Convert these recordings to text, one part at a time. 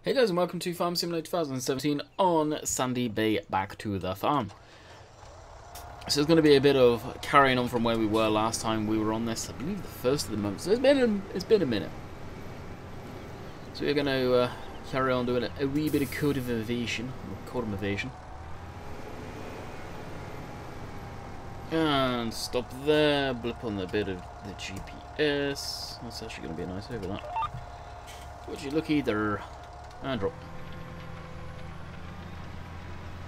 Hey guys, and welcome to Farm Simulator 2017 on Sandy Bay, back to the farm. So it's going to be a bit of carrying on from where we were last time we were on this. I believe the first of the month, so it's been a minute. So we're going to carry on doing a wee bit of code invasion. And stop there, blip on the bit of the GPS. That's actually going to be a nice over that. Would you look either? And drop.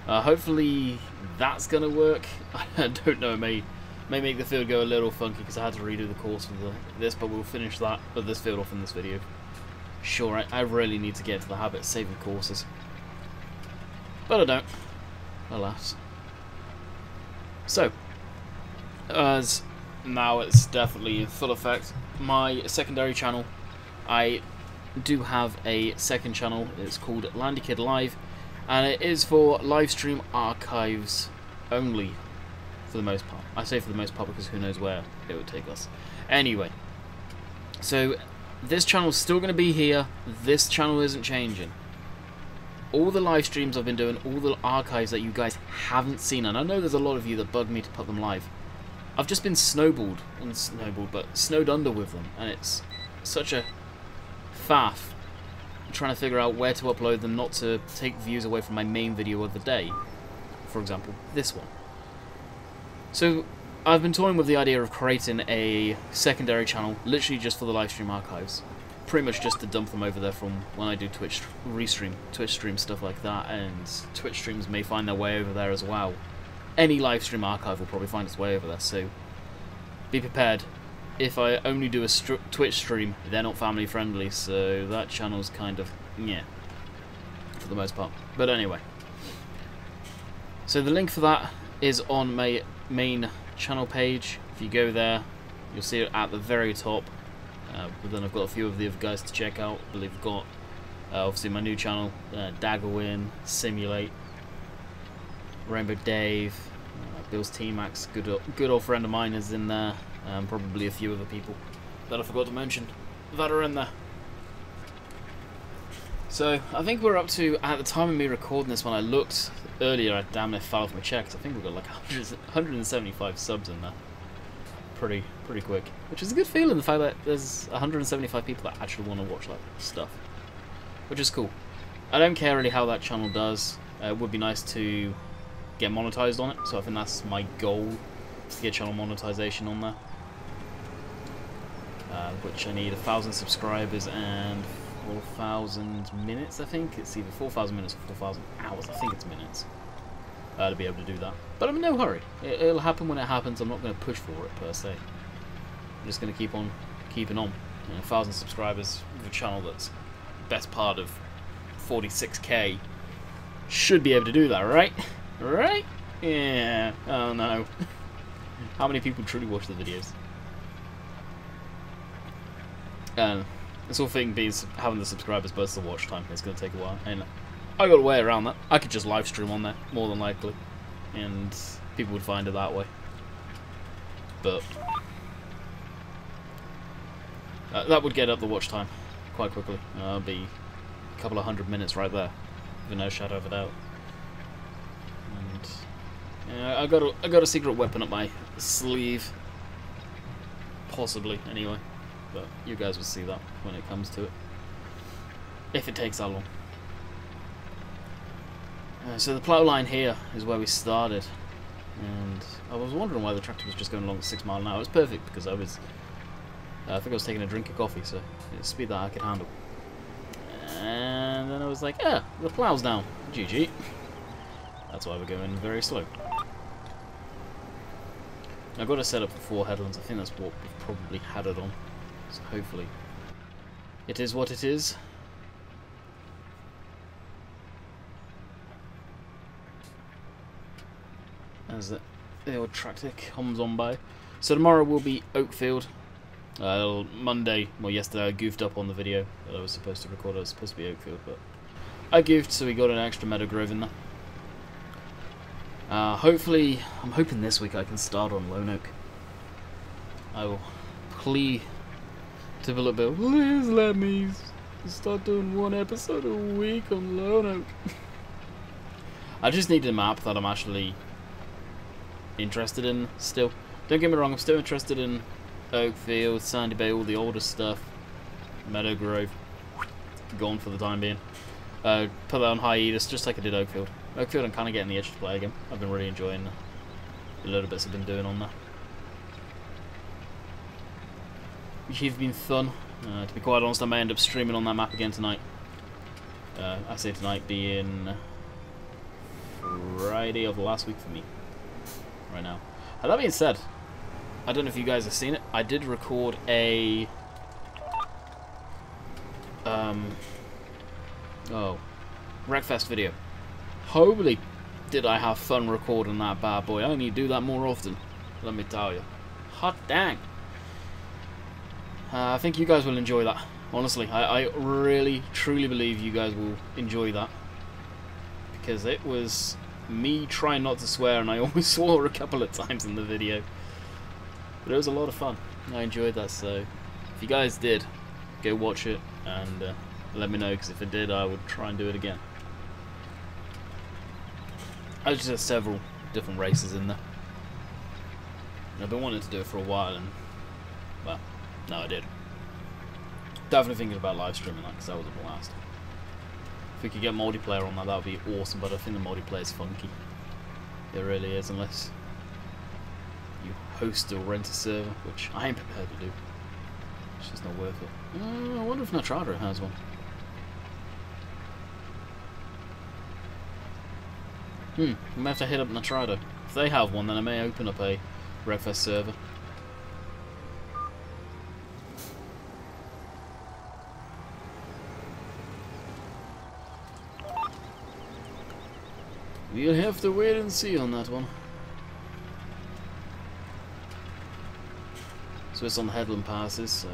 Hopefully that's gonna work. I don't know. It may make the field go a little funky because I had to redo the course for this, but we'll finish this field off in this video. Sure, I really need to get into the habit of saving courses, but I don't. Alas. So, as now it's definitely in full effect. My secondary channel, I do have a second channel. It's called Landykid Live, and it is for live stream archives only, for the most part. I say for the most part because who knows where it would take us. Anyway, so this channel is still going to be here. This channel isn't changing. All the live streams I've been doing, all the archives that you guys haven't seen, and I know there's a lot of you that bug me to put them live. I've just been snowed under with them, and it's such a faff trying to figure out where to upload them, not to take views away from my main video of the day, for example this one. So I've been toying with the idea of creating a secondary channel literally just for the live stream archives, pretty much just to dump them over there from when I do Twitch stream stuff like that, and Twitch streams may find their way over there as well. Any live stream archive will probably find its way over there, so be prepared. If I only do a Twitch stream, they're not family friendly, so that channel's kind of, yeah, for the most part. But anyway, so the link for that is on my main channel page. If you go there, you'll see it at the very top. But then I've got a few of the other guys to check out. I believe I've got, obviously, my new channel, Daggerwin, Simulate, Rainbow Dave, Bill's T-Max, good old friend of mine is in there. Probably a few other people that I forgot to mention that are in there. So I think we're up to, at the time of me recording this, when I looked earlier, I damn near fell off my chair because I think we've got like 175 subs in there. Pretty quick, which is a good feeling, the fact that there's 175 people that actually want to watch that stuff, which is cool. I don't care really how that channel does. It would be nice to get monetized on it, so I think that's my goal, is to get channel monetization on there. Which I need 1,000 subscribers and 4,000 minutes, I think. It's either 4,000 minutes or 4,000 hours, I think it's minutes, to be able to do that. But I'm in no hurry. It'll happen when it happens. I'm not going to push for it, per se. I'm just going to keep on keeping on. 1,000 subscribers with a channel that's best part of 46k should be able to do that, right? Right? Yeah. Oh, no. How many people truly watch the videos? And this whole thing being having the subscribers versus the watch time, it's going to take a while, and I got a way around that. I could just live stream on there, more than likely, and people would find it that way. But that would get up the watch time quite quickly. It'll be a couple of 100 minutes right there, with no shadow of a doubt. And yeah, I got a secret weapon up my sleeve, possibly anyway. But you guys will see that when it comes to it, if it takes that long. So the plough line here is where we started, and I was wondering why the tractor was just going along at 6 miles an hour. It was perfect because I think I was taking a drink of coffee, so it's speed that I could handle. And then I was like, the plough's down. GG. That's why we're going very slow. I've got to set up for 4 headlands. I think that's what we've probably had it on. So hopefully it is what it is. As the old tractor comes on by. So tomorrow will be Oakfield. Monday, well, yesterday I goofed up on the video that I was supposed to record. It was supposed to be Oakfield, but I goofed, so we got an extra Meadow Grove in there. Hopefully, I'm hoping this week I can start on Lone Oak. I will plea to Philip Bill, please let me Start doing 1 episode a week on Lone Oak. I just need a map that I'm actually interested in still. Don't get me wrong, I'm still interested in Oakfield, Sandy Bay, all the older stuff. Meadow Grove. Gone for the time being. Put that on hiatus, just like I did Oakfield. Oakfield, I'm kind of getting the itch to play again. I've been really enjoying the little bits I've been doing on that. Which have been fun. To be quite honest, I may end up streaming on that map again tonight. I say tonight being Friday of last week for me. Right now. That being said, I don't know if you guys have seen it. I did record a Wreckfest video. Holy did I have fun recording that bad boy. I need to do that more often, let me tell you. Hot dang. I think you guys will enjoy that. Honestly, I really, truly believe you guys will enjoy that. Because it was me trying not to swear, and I almost swore a couple of times in the video. But it was a lot of fun. I enjoyed that, so if you guys did, go watch it and let me know, because if it did, I would try and do it again. I just had several different races in there. And I've been wanting to do it for a while, and well, no, I did. Definitely thinking about live streaming that, because that was a blast. If we could get multiplayer on that, that would be awesome, but I think the multiplayer is funky. It really is, unless you host or rent a server, which I ain't prepared to do. It's just not worth it. I wonder if Natrado has one. We may have to hit up Natrado. If they have one, then I may open up a Wreckfest server. We'll have to wait and see on that one. So it's on the Headland passes, so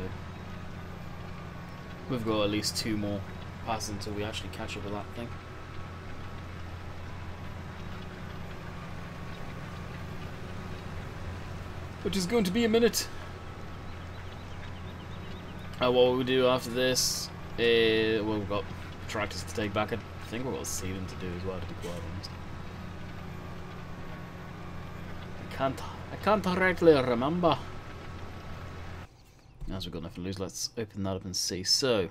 we've got at least 2 more passes until we actually catch up with that thing. Which is going to be a minute. What we'll do after this is, well, we've got tractors to take back. I think we've got seeding to do as well, to be quite honest. I can't directly remember. As we've got nothing to lose, let's open that up and see. So,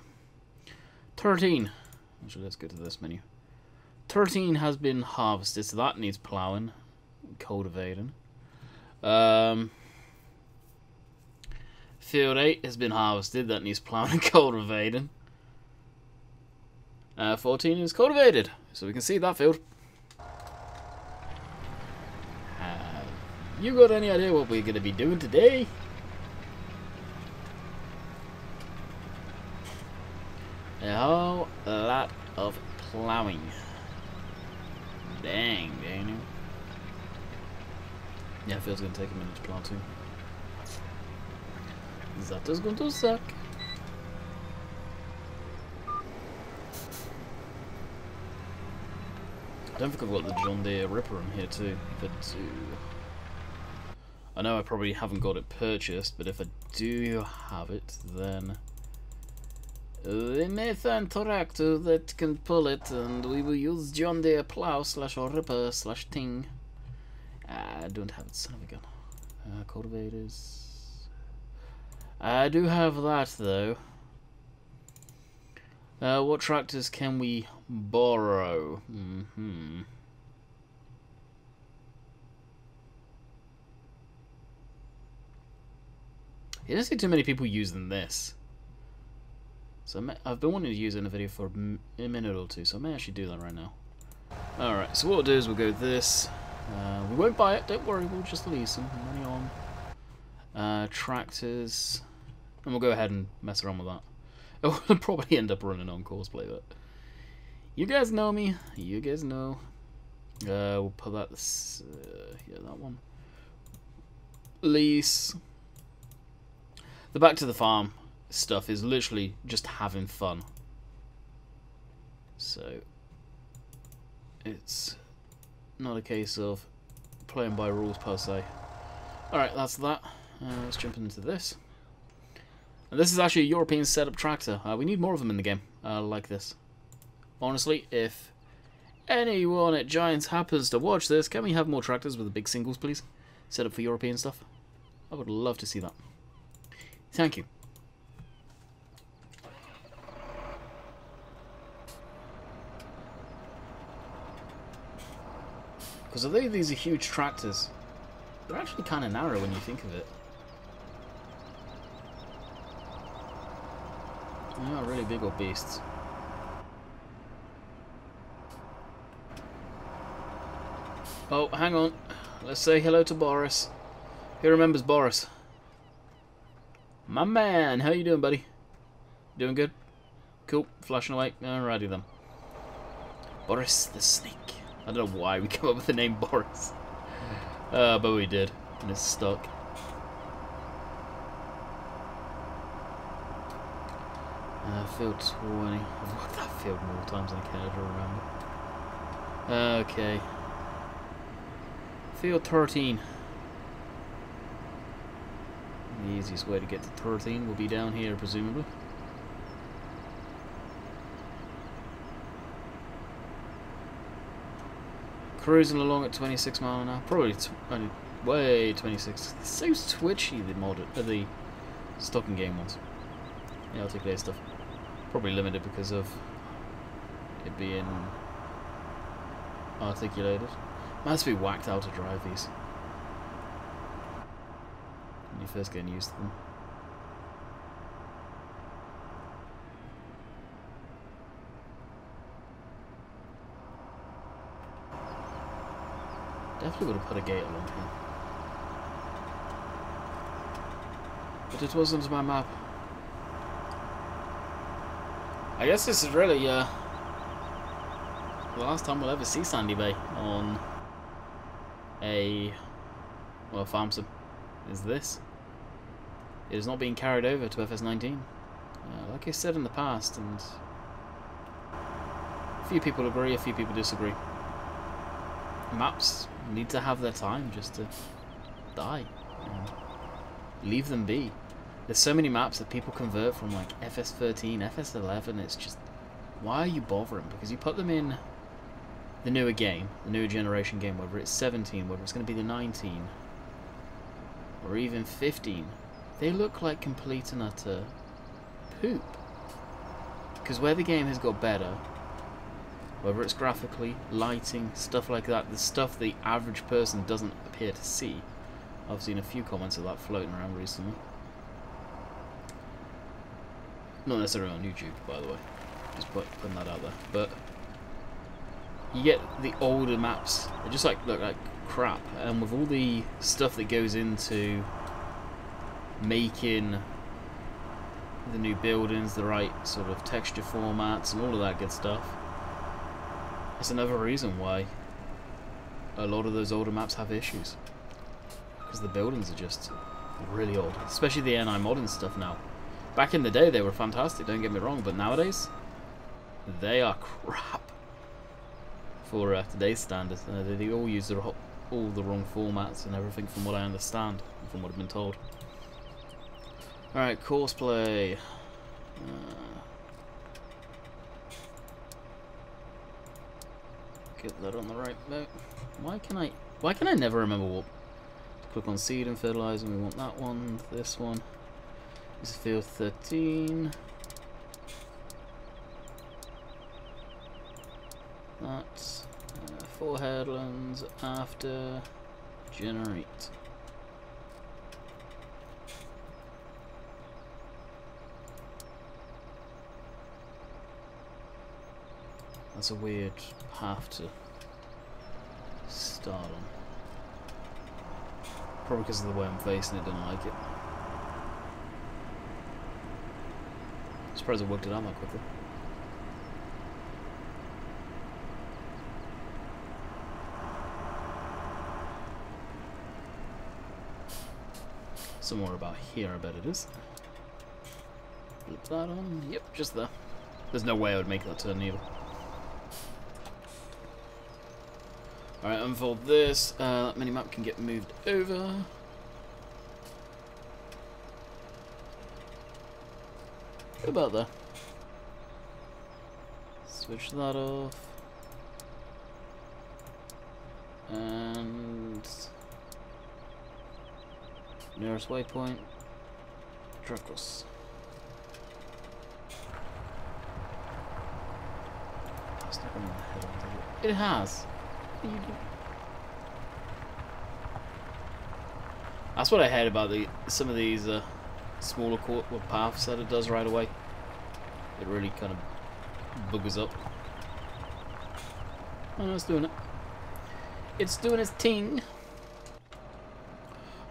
13. Actually, let's go to this menu. 13 has been harvested, so that needs ploughing, cultivating. Field 8 has been harvested, that needs ploughing and cultivating. 14 is cultivated, so we can see that field. You got any idea what we're going to be doing today? A whole lot of ploughing. Dang, Daniel. Yeah, it feels going to take a minute to plough too. That is going to suck. I don't think I've got the John Deere Ripper in here too. But I know I probably haven't got it purchased, but if I do have it, then we may find tractor that can pull it, and we will use John Deere plow / ripper / ting. I don't have it, son of a gun. Cultivators. I do have that though. What tractors can we borrow? You don't see too many people using this. So I've been wanting to use it in a video for a minute or two, so I may actually do that right now. Alright, so what we'll do is we'll go with this. We won't buy it, don't worry, we'll just lease them. Money on. Tractors. And we'll go ahead and mess around with that. We'll probably end up running on Courseplay, but you guys know me. You guys know. We'll put that, yeah, that one. Lease. The back to the farm stuff is literally just having fun. So it's not a case of playing by rules per se. Alright, that's that. Let's jump into this. And this is actually a European setup tractor. We need more of them in the game, like this. Honestly, if anyone at Giants happens to watch this, can we have more tractors with the big singles, please? Set up for European stuff. I would love to see that. Thank you. Because although these are huge tractors, they're actually kind of narrow when you think of it. They're not really big old beasts. Oh, hang on. Let's say hello to Boris. Who remembers Boris? My man, how you doing, buddy? Doing good? Cool. Flashing away. Alrighty then. Boris the Snake. I don't know why we came up with the name Boris. But we did. And it's stuck. Field 20. I've worked that field more times than I care to remember. Okay. Field 13. The easiest way to get to 13 will be down here, presumably. Cruising along at 26 miles an hour. Probably way 26. It's so twitchy, the stocking game ones. The articulated stuff. Probably limited because of it being articulated. Man has to be whacked out to drive these when you're first getting used to them. Definitely would have put a gate along here. But it wasn't my map. I guess this is really the last time we'll ever see Sandy Bay on a farm sim. Is this? It is not being carried over to FS19. Like I said in the past, and a few people agree, a few people disagree. Maps need to have their time just to die and leave them be. There's so many maps that people convert from like FS13, FS11, it's just, why are you bothering? Because you put them in the newer game, the newer generation game, whether it's 17, whether it's going to be the 19, or even 15, they look like complete and utter poop. Because where the game has got better, whether it's graphically, lighting, stuff like that, the stuff the average person doesn't appear to see. I've seen a few comments of that floating around recently. Not necessarily on YouTube, by the way. Just putting that out there. But you get the older maps. They just look like crap. And with all the stuff that goes into making the new buildings, the right sort of texture formats, and all of that good stuff, it's another reason why a lot of those older maps have issues. Because the buildings are just really old. Especially the NI modern stuff now. Back in the day they were fantastic, don't get me wrong, but nowadays they are crap for today's standards. They all use all the wrong formats and everything, from what I understand, from what I've been told. Alright, Courseplay. Get that on the right note. Why can I never remember what? Click on seed and fertilizer. We want that one. This one. This is field 13. That's 4 headlands after generate. That's a weird path to start on. Probably because of the way I'm facing it, didn't like it. Surprised I worked it out that quickly. Somewhere about here, I bet it is. Flip that on. Yep, just there. There's no way I would make that turn either. Alright, unfold this. That minimap can get moved over. About there. Switch that off. And nearest waypoint. Dracos. It's not going to head on, did it? It has. What are you doing? That's what I hate about some of these smaller paths that it does right away. It really kind of buggers up. Oh no, it's doing it. It's doing its thing.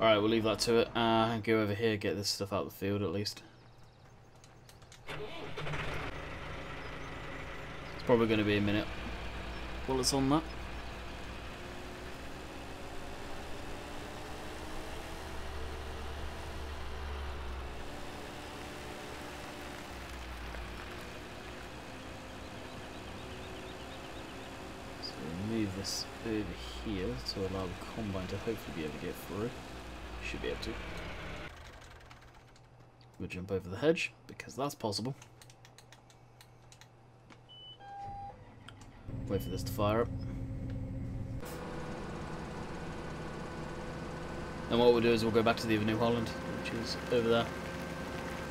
Alright, we'll leave that to it. Go over here, get this stuff out of the field at least. It's probably going to be a minute while it's on that. This over here to allow the combine to hopefully be able to get through. Should be able to. We'll jump over the hedge because that's possible. Wait for this to fire up. And what we'll do is we'll go back to the New Holland, which is over there,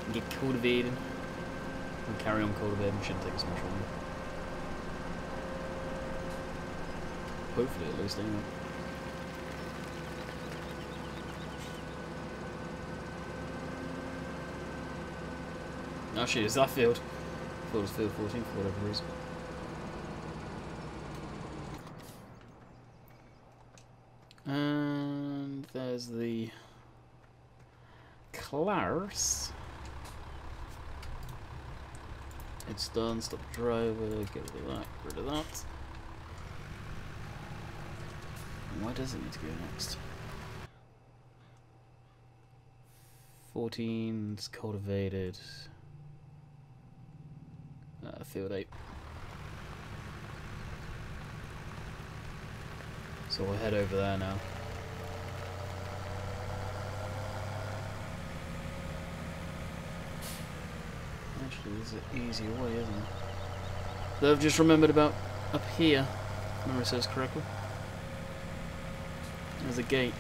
and get cultivating and carry on cultivating. Shouldn't take us much longer. Hopefully, at least, anyway. Actually, it's that field. Field is field 14 for whatever reason. And there's the Clars. It's done. Stop the driver. Get rid of that. Get rid of that. Why does it need to go next? 14's cultivated. Field 8. So we'll head over there now. Actually, there's an easier way, isn't it? Though I've just remembered about up here, if memory serves correctly. There's a gate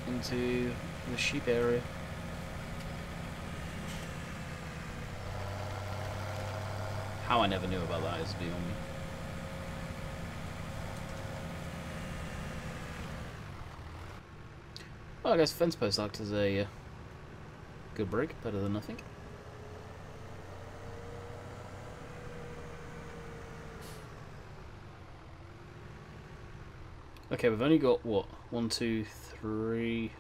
into the sheep area. How I never knew about that is beyond me. Well, I guess fence post act is a good break, better than nothing. Okay, we've only got, what, 1, 2, 3,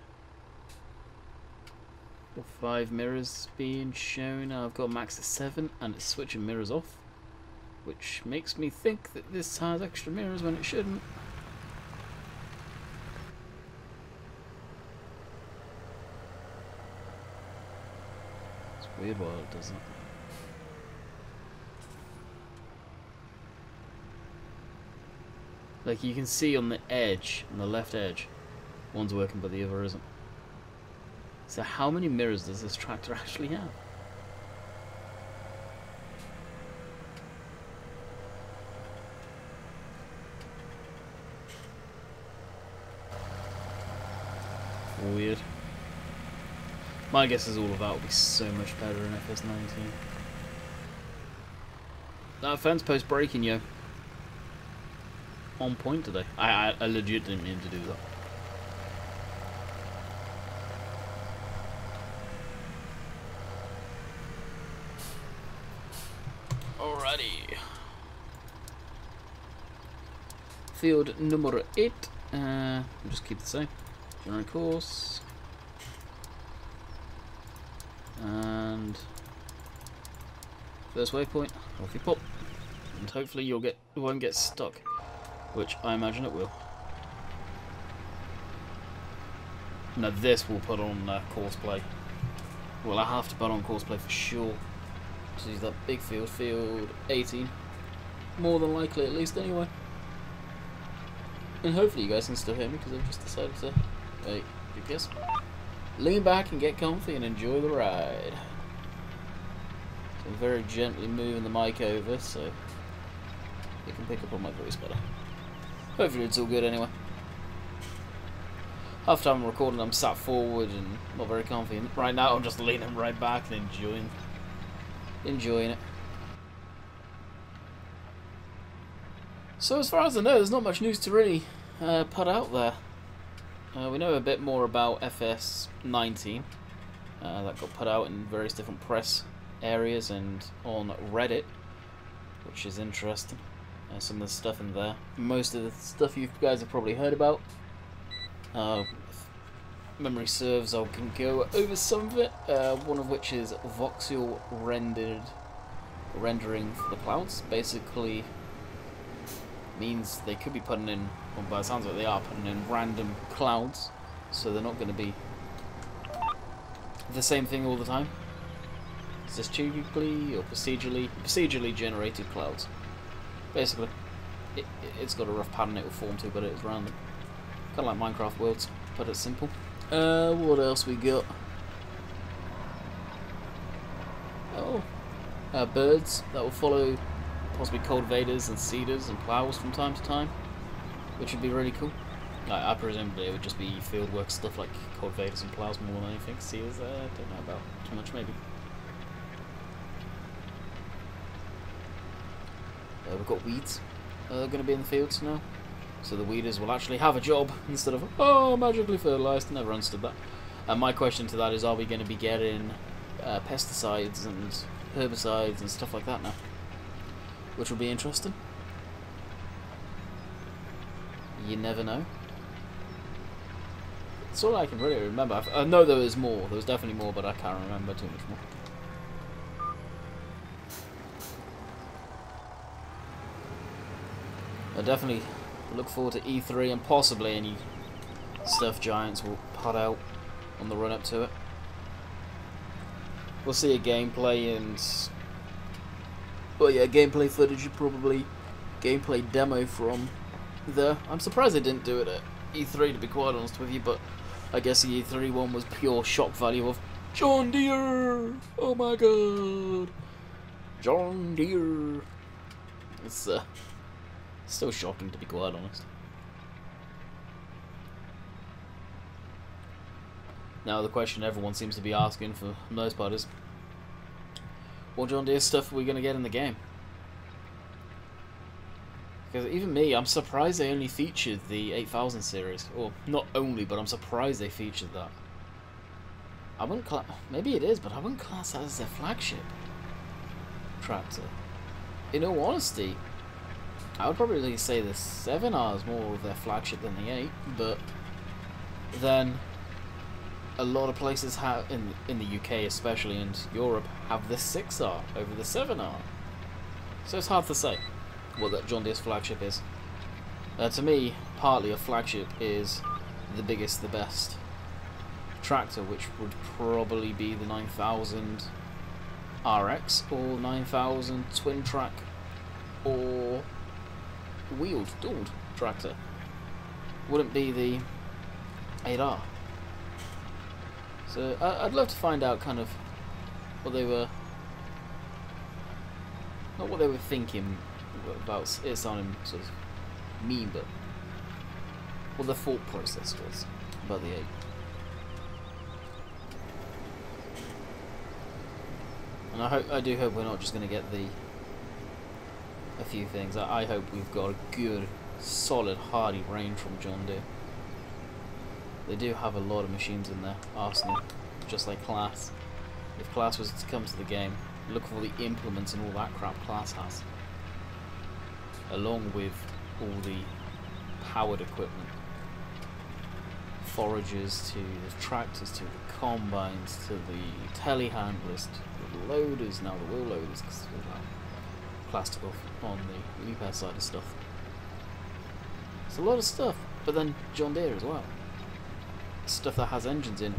4, 5 mirrors being shown. I've got max at 7, and it's switching mirrors off, which makes me think that this has extra mirrors when it shouldn't. It's weird why it does that. Like you can see on the edge, on the left edge, one's working but the other isn't. So how many mirrors does this tractor actually have? Weird. My guess is all of that will be so much better in FS19. That fence post breaking, yo. On point today. I legit didn't mean to do that. Alrighty. Field number 8. We'll just keep the same. General course. And first waypoint. Off you pop. And hopefully you won't get stuck. Which I imagine it will. Now this will put on Courseplay. Well, I have to put on Courseplay for sure. Just use that big field, field 18. More than likely, at least, anyway. And hopefully you guys can still hear me, because I've just decided to... Wait, good guess. Lean back and get comfy and enjoy the ride. So I'm very gently moving the mic over so you can pick up on my voice better. Hopefully it's all good anyway. Half the time I'm recording, I'm sat forward and not very comfy. Right now I'm just leaning right back and enjoying it. So as far as I know, there's not much news to really put out there. We know a bit more about FS19 that got put out in various different press areas and on Reddit, which is interesting. Some of the stuff in there. Most of the stuff you guys have probably heard about. If memory serves, I can go over some of it. One of which is voxel rendering for the clouds. Basically means they could be putting in, well, by the sounds of it, they are putting in random clouds, so they're not going to be the same thing all the time. Is this typically or procedurally generated clouds? Basically, it's got a rough pattern it will form to, but it's random. Kind of like Minecraft worlds, but it's simple. What else we got? Oh, birds that will follow possibly cultivators and seeders and plows from time to time, which would be really cool. I presume it would just be fieldwork stuff like cultivators and plows more than anything. Seeders, I don't know about too much, maybe. We've got weeds going to be in the fields now, so the weeders will actually have a job instead of, oh, magically fertilised. Never understood that. And my question to that is, are we going to be getting pesticides and herbicides and stuff like that now? Which will be interesting. You never know. That's all I can really remember. I know there was more. There was definitely more, but I can't remember too much more. I definitely look forward to E3 and possibly any stuff Giants will put out on the run up to it. We'll see a gameplay and, well, yeah, gameplay footage and probably gameplay demo from there. I'm surprised they didn't do it at E3, to be quite honest with you, but I guess the E3 one was pure shock value of John Deere. Oh my god, John Deere. It's still shocking, to be quite honest. Now the question everyone seems to be asking for the most part is, what John Deere stuff are we going to get in the game? Because even me, I'm surprised they only featured the 8000 series. Or, not only, but I'm surprised they featured that. I wouldn't class... Maybe it is, but I wouldn't class that as their flagship tractor. In all honesty, I would probably say the 7R is more of their flagship than the 8, but then a lot of places have, in the UK especially, and Europe, have the 6R over the 7R. So it's hard to say what that John Deere's flagship is. To me, partly a flagship is the biggest, the best tractor, which would probably be the 9000 RX or 9000 twin track or wheeled, dualed tractor. Wouldn't be the 8R. So I'd love to find out kind of what they were, not what they were thinking about it sounding sort of mean, but what the thought process was about the 8. And I do hope we're not just going to get a few things. I hope we've got a good, solid, hardy range from John Deere. They do have a lot of machines in their arsenal, just like Class. If Class was to come to the game, look for the implements and all that crap Class has, along with all the powered equipment. Foragers to the tractors, to the combines, to the telehandlers, to the loaders, now the wheel loaders, because we'll have plastic off on the repair side of stuff. It's a lot of stuff, but then John Deere as well. Stuff that has engines in.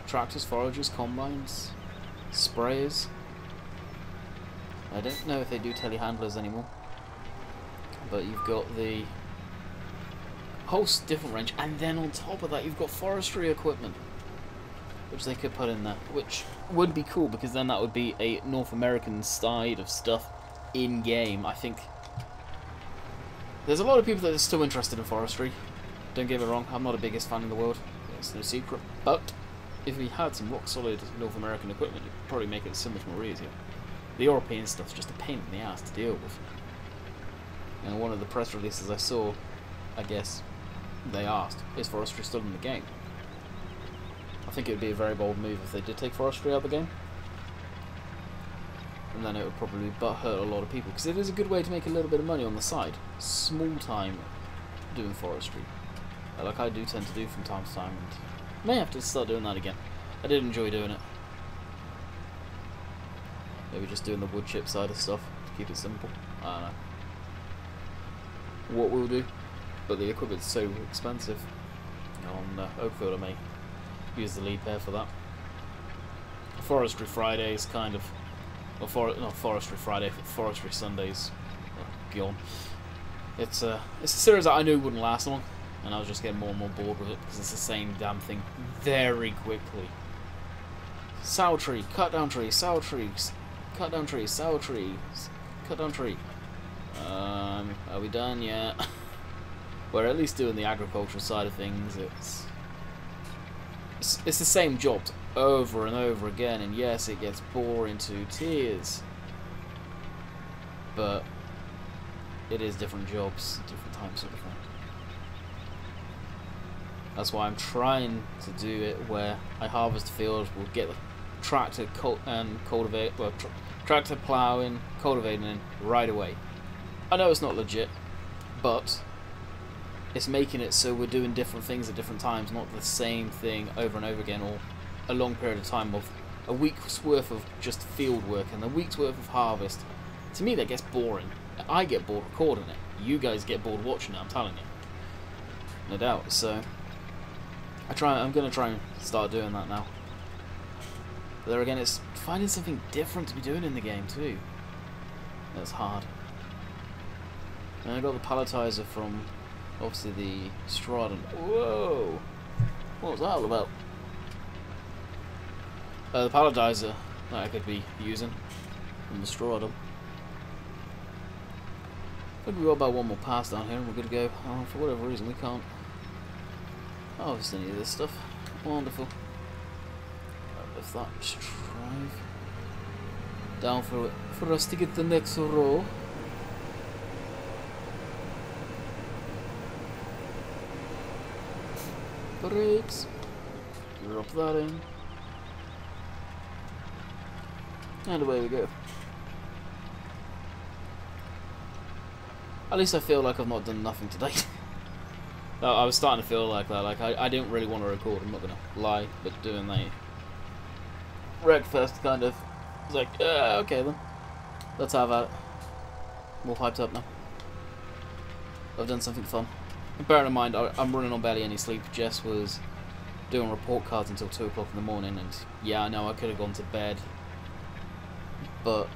Tractors, foragers, combines, sprayers. I don't know if they do telehandlers anymore, but you've got the whole different range, and then on top of that you've got forestry equipment. which they could put in there, which would be cool because then that would be a North American side of stuff in game. I think there's a lot of people that are still interested in forestry. Don't get me wrong, I'm not the biggest fan in the world. It's no secret, but if we had some rock solid North American equipment, it'd probably make it so much more easier. The European stuff's just a pain in the ass to deal with. And one of the press releases I saw, I guess they asked, is forestry still in the game? I think it would be a very bold move if they did take forestry out of the game. And then it would probably hurt a lot of people, because it is a good way to make a little bit of money on the side. Small time doing forestry. Like I do tend to do from time to time, and may have to start doing that again. I did enjoy doing it. Maybe just doing the wood chip side of stuff to keep it simple. I don't know what we'll do, but the equipment's so expensive. On Oakfield I may use the lead pair for that. Forestry Fridays kind of, or not Forestry Friday, Forestry Sundays. Gone. It's a series that I knew wouldn't last long, and I was just getting more and more bored with it because it's the same damn thing very quickly. Sour tree, cut down tree, sour trees, cut down tree, sour trees, cut down tree. Are we done yet? We're at least doing the agricultural side of things. It's the same jobs over and over again, and yes, it gets boring to tears. But it is different jobs, different times sort of thing. That's why I'm trying to do it where I harvest fields, we'll get the tractor tractor ploughing, cultivating in right away. I know it's not legit, but it's making it so we're doing different things at different times, not the same thing over and over again, or a long period of time of a week's worth of just field work and a week's worth of harvest. To me that gets boring. I get bored recording it. You guys get bored watching it, I'm telling you. No doubt. So I'm gonna try and start doing that now. But there again, it's finding something different to be doing in the game too. That's hard. And I got the palletizer from obviously the Stratum. Whoa! What was that all about? The palletizer that I could be using from the Stratum. I think we got about one more pass down here and we're good to go. Oh, for whatever reason we can't harvest any of this stuff. Wonderful. If that, just drive down for us to get the next row. Brakes. Drop that in. And away we go. At least I feel like I've not done nothing today. I was starting to feel like that. Like I didn't really want to record, I'm not gonna lie, but doing the Wreckfest kind of was like, okay then. Let's have at it. More hyped up now. I've done something fun. And bearing in mind, I'm running on barely any sleep. Jess was doing report cards until 2 o'clock in the morning, and yeah, I know I could have gone to bed, but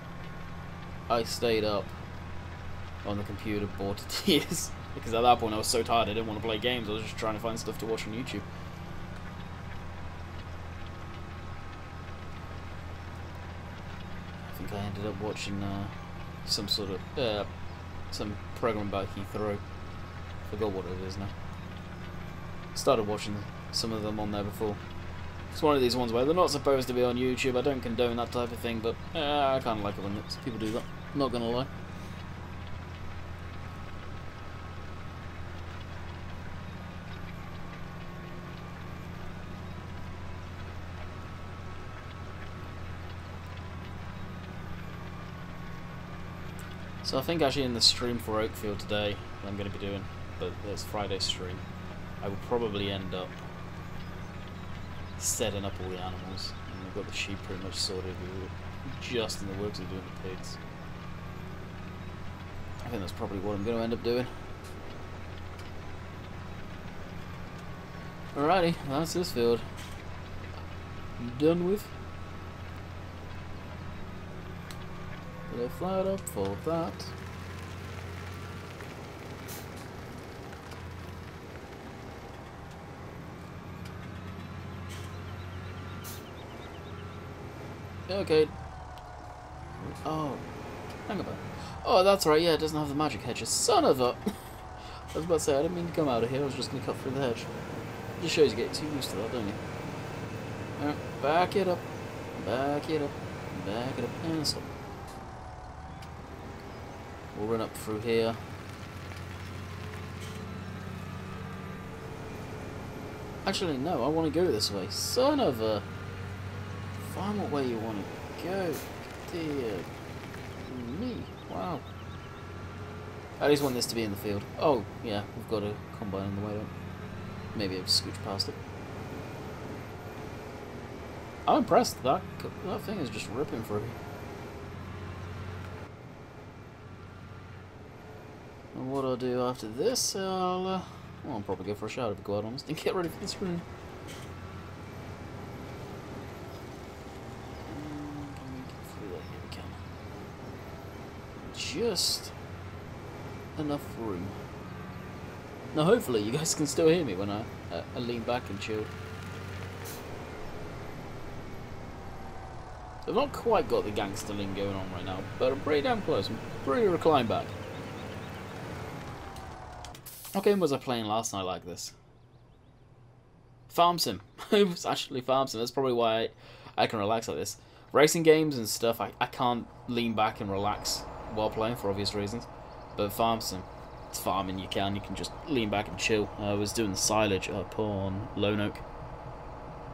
I stayed up on the computer bored to tears because at that point I was so tired I didn't want to play games. I was just trying to find stuff to watch on YouTube. I think I ended up watching some sort of some program about Heathrow. Forgot what it is now. Started watching some of them on there before. It's one of these ones where they're not supposed to be on YouTube. I don't condone that type of thing, but I kind of like it when people do that. Not gonna lie. So I think actually in the stream for Oakfield today, I'm going to be doing, but there's Friday's stream, I will probably end up setting up all the animals. And we've got the sheep pretty much sorted. We were just in the works of doing the pigs. I think that's probably what I'm going to end up doing. Alrighty, that's this field. Done with. Lift that up, fold that. Okay. Oh, hang about. Oh, that's right. Yeah, it doesn't have the magic hedges. Son of a. I was about to say, I didn't mean to come out of here. I was just going to cut through the hedge. It just shows you get too used to that, don't you? Alright, back it up. Back it up. Back it up. And stop. We'll run up through here. Actually, no, I want to go this way. Son of a... Find what way you want to go. Dear me. Wow. I just want this to be in the field. Oh, yeah, we've got a combine on the way up. Maybe I'll scooch past it. I'm impressed. That thing is just ripping through. And what I'll do after this, well, I'll probably go for a shower to be quite honest, and get ready for this room. Just enough room. Now hopefully you guys can still hear me when I lean back and chill. I've not quite got the gangster lean going on right now, but I'm pretty damn close. I'm pretty reclined back. What game was I playing last night like this? Farm Sim. It was actually Farm Sim. That's probably why I can relax like this. Racing games and stuff, I can't lean back and relax while playing for obvious reasons. But Farm Sim, it's farming, you can just lean back and chill. I was doing silage up on Lone Oak,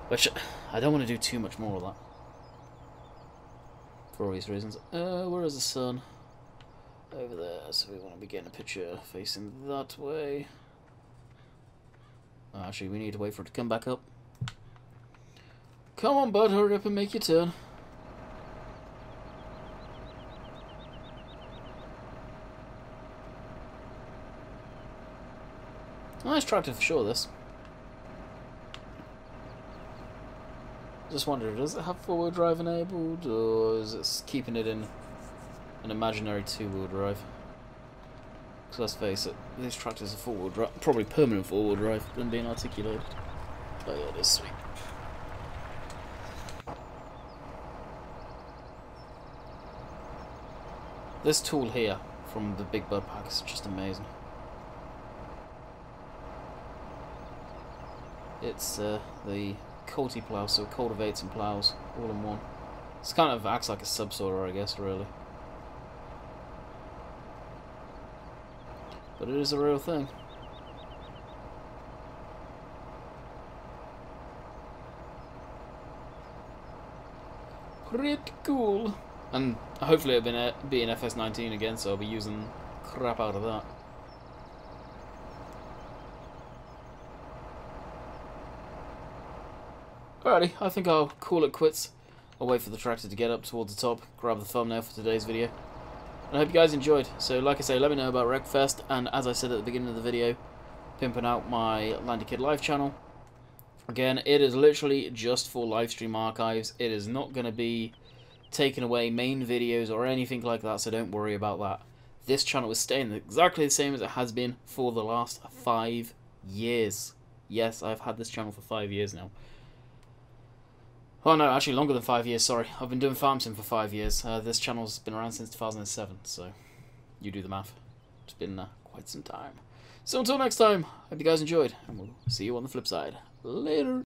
which I don't want to do too much more of that. For obvious reasons. Where is the sun? Over there, so we want to be getting a picture facing that way. Actually, we need to wait for it to come back up. Come on, bud, hurry up and make your turn. Nice tractor for sure, this. Just wondered, does it have four-wheel drive enabled, or is it keeping it in an imaginary two-wheel drive? Because let's face it, these tractors are four-wheel drive, probably permanent four-wheel drive, than being articulated. Oh yeah, it is sweet. This tool here from the Big Bud pack is just amazing. It's the Courseplay, so it cultivates and plows all in one. It's kind of acts like a subsorter, I guess, really. But it is a real thing. Pretty cool. And hopefully it'll be an FS19 again, so I'll be using crap out of that. Alrighty, I think I'll call it quits. I'll wait for the tractor to get up towards the top, grab the thumbnail for today's video. And I hope you guys enjoyed. So like I say, let me know about Wreckfest, and as I said at the beginning of the video, pimping out my Landy Kid Live channel. Again, it is literally just for live stream archives. It is not going to be taking away main videos or anything like that, so don't worry about that. This channel is staying exactly the same as it has been for the last 5 years. Yes, I've had this channel for 5 years now. Oh no, actually longer than 5 years, sorry. I've been doing Farm Sim for 5 years. This channel's been around since 2007, so you do the math. It's been quite some time. So until next time, hope you guys enjoyed, and we'll see you on the flip side. Later!